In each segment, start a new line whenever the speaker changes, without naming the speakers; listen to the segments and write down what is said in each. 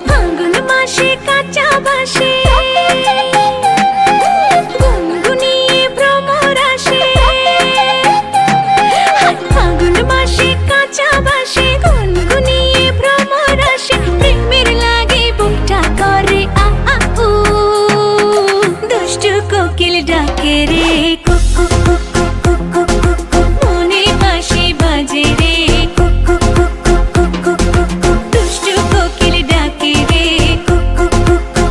ফাগুন মাসে কাঁচা বাসে গুনগুনিয়ে ভ্রমর আসে। ফাগুন মাসে কাঁচা বাসে গুনগুনিয়ে ভ্রমর আসে। প্রেমের লাগে বুকটা করে আ আ উ, দুষ্টু কোকিল ডাকে রে কুকু কুকু কুকু কুকু, মনে বাঁশি বাজে রে কুকু কুকু কুকু কুকু, দুষ্টু কোকিল ডাকে রে কুকু কুকু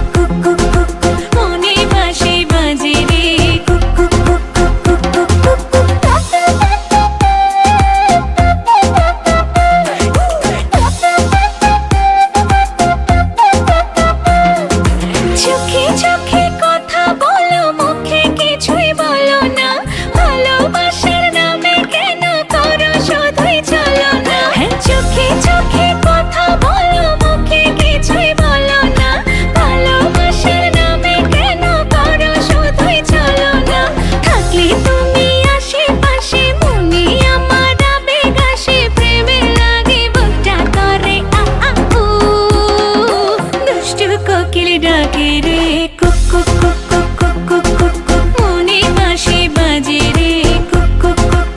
কুকু কুকু, মনে বাঁশি বাজে রে কুকু কুকু কুকু কুকু। চোখে চোখে কথা বলো, মুখে কিছুই বলো না। ভালোবাসার নামে কেন করো শুধুই চলো না। চোখে চোখে কথা বলো, মুখে কিছুই বলো না। ভালোবাসার নামে কেন করো শুধুই চলো না। থাকলে তুমি আশেপাশে, মনে আমার আবেগ আসে। প্রেমের লাগে বুকটা করে আ আ উ, দুষ্টু কোকিল ডাকে রে